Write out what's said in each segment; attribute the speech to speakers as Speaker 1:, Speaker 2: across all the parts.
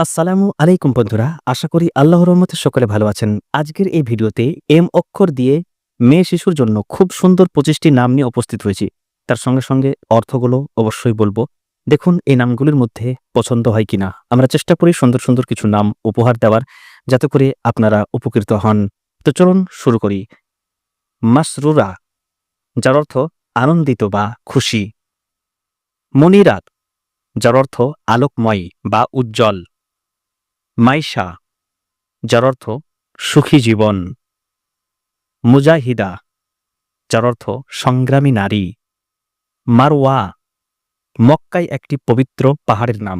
Speaker 1: আসসালামু আলাইকুম বন্ধুরা, আশা করি আল্লাহর রহমতে সকলে ভালো আছেন। আজকের এই ভিডিওতে এম অক্ষর দিয়ে মেয়ে শিশুর জন্য খুব সুন্দর 25টি নাম নিয়ে উপস্থিত হয়েছি। তার সঙ্গে সঙ্গে অর্থগুলো অবশ্যই বলবো। দেখুন এই নামগুলির মধ্যে পছন্দ হয় কিনা। আমরা চেষ্টা করি সুন্দর সুন্দর কিছু নাম উপহার দেওয়ার, যাতে করে আপনারা উপকৃত হন। তো চলুন শুরু করি। মাসরুরা, যার অর্থ আনন্দিত বা খুশি। মনিরাত, যার অর্থ আলোকময় বা উজ্জ্বল। মাইশা, যার অর্থ সুখী জীবন। মুজাহিদা, যার অর্থ সংগ্রামী নারী। মারওয়া, মক্কায় একটি পবিত্র পাহাড়ের নাম।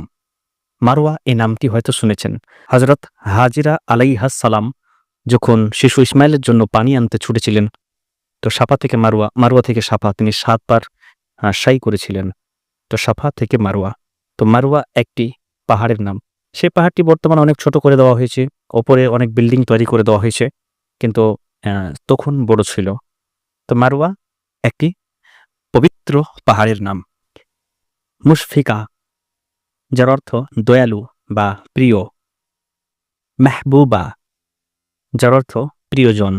Speaker 1: মারওয়া এই নামটি হয়তো শুনেছেন। হজরত হাজিরা আলাইহাস সালাম যখন শিশু ইসমাইলের জন্য পানি আনতে ছুটেছিলেন, তো সাফা থেকে মারওয়া, মারওয়া থেকে সাফা তিনি 7 বার সাই করেছিলেন। তো সাফা থেকে মারওয়া, তো মারওয়া একটি পাহাড়ের নাম। সেই পাহাড়টি বর্তমানে অনেক ছোট করে দেওয়া হয়েছে, ওপরে অনেক বিল্ডিং তৈরি করে দেওয়া হয়েছে, কিন্তু তখন বড় ছিল। তো মারওয়া একটি পবিত্র পাহাড়ের নাম। মুশফিকা, যার অর্থ দয়ালু বা প্রিয়। মেহবুবা, যার অর্থ প্রিয়জন।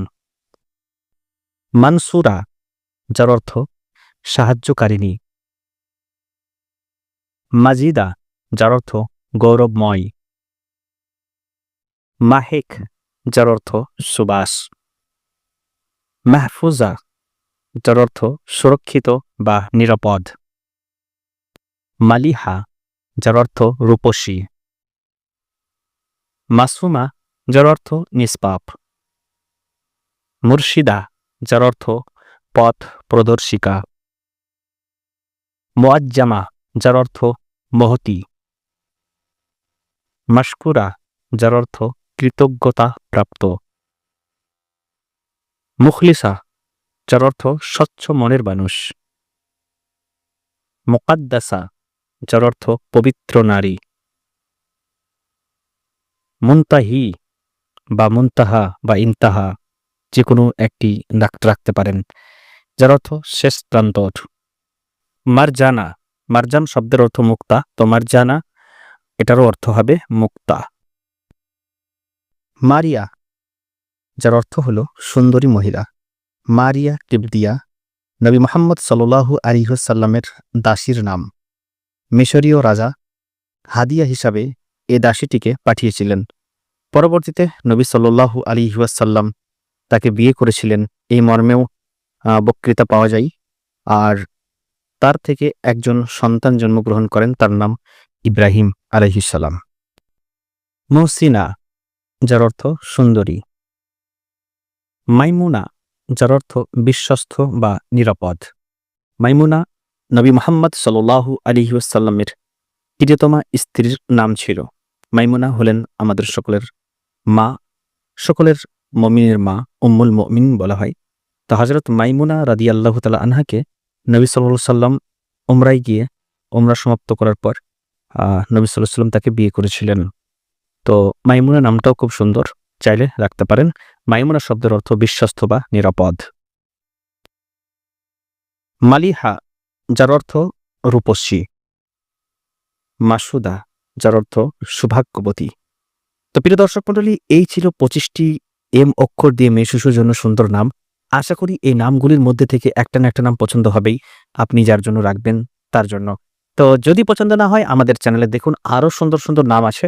Speaker 1: মানসুরা, যার অর্থ সাহায্যকারিণী। মাজিদা, যার অর্থ গৌরবময়। মাহেক, যার অর্থ সুবাস। মাহফুজা, যার অর্থ সুরক্ষিত বা নিরাপদ। মালিহা, যার অর্থ রূপসী। মাসুমা, যার অর্থ নিষ্পাপ। মুর্শিদা, যার অর্থ পথ প্রদর্শিকা। মুআজ্জামা, যার অর্থ মহতী। মাশকুরা, যার অর্থ কৃতজ্ঞতা প্রাপ্ত। মুখলিসা, যার অর্থ স্বচ্ছ মনের মানুষ। মুকাদ্দাসা, যার অর্থ পবিত্র নারী। মুনতাহি বা মুনতাহা বা ইনতাহা, যে কোনো একটি রাখতে পারেন, যার অর্থ শেষ প্রান্তর। মারজানা, মারজান শব্দের অর্থ মুক্তা, তো মারজানা এটারও অর্থ হবে মুক্তা। মারিয়া, যার অর্থ হলো সুন্দরী মহিলা। মারিয়া কিবদিয়া, নবী মুহাম্মদ সাল্লাল্লাহু আলাইহি ওয়াসাল্লামের দাসীর নাম। মিশরীয় রাজা হাদিয়া হিসাবে এ দাসীটিকে পাঠিয়েছিলেন। পরবর্তীতে নবী সাল্লাল্লাহু আলাইহি ওয়াসাল্লাম তাকে বিয়ে করেছিলেন, এই মর্মেও বক্তৃতা পাওয়া যায়। আর তার থেকে একজন সন্তান জন্মগ্রহণ করেন, তার নাম ইব্রাহিম আলাইহিস সালাম। মুহসিনা, যার অর্থ সুন্দরী। মাইমুনা, যার অর্থ বিশ্বস্ত বা নিরাপদ। মাইমুনা নবী মুহাম্মদ সাল্লাল্লাহু আলাইহি ওয়াসাল্লামের প্রিয়তমা স্ত্রীর নাম ছিল। মাইমুনা হলেন আমাদের সকলের মা, সকলের মুমিনের মা, উম্মুল মুমিন বলা হয়। তো হযরত মাইমুনা রাদিয়াল্লাহু তাআলা আনহাকে নবী সাল্লাল্লাহু আলাইহি ওয়াসাল্লাম উমরায় গিয়ে উমরা সমাপ্ত করার পর নবী সাল্লাল্লাহু আলাইহি ওয়াসাল্লাম তাকে বিয়ে করেছিলেন। তো মাইমুনা নামটাও খুব সুন্দর, চাইলে রাখতে পারেন। মাইমুনা শব্দের অর্থ বিশ্বস্ত বা নিরাপদ। মালিহা, যার অর্থ রূপসী। মাসুদা, যার অর্থ সৌভাগ্যবতী। তো প্রিয় দর্শক মণ্ডলী, এই ছিল 25টি এম অক্ষর দিয়ে মেয়ে শিশুর জন্য সুন্দর নাম। আশা করি এই নামগুলির মধ্যে থেকে একটা না একটা নাম পছন্দ হবেই, আপনি যার জন্য রাখবেন তার জন্য। তো যদি পছন্দ না হয়, আমাদের চ্যানেলে দেখুন আরও সুন্দর সুন্দর নাম আছে,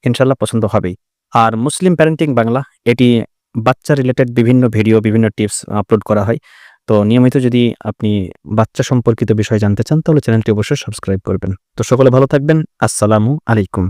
Speaker 1: ইনশাল্লাহ পছন্দ হবেই। আর মুসলিম প্যারেন্টিং বাংলা, এটি বাচ্চা রিলেটেড বিভিন্ন ভিডিও, বিভিন্ন টিপস আপলোড করা হয়। তো নিয়মিত যদি আপনি বাচ্চা সম্পর্কিত বিষয় জানতে চান, তাহলে চ্যানেলটি অবশ্যই সাবস্ক্রাইব করবেন। তো সকলে ভালো থাকবেন। আসসালামু আলাইকুম।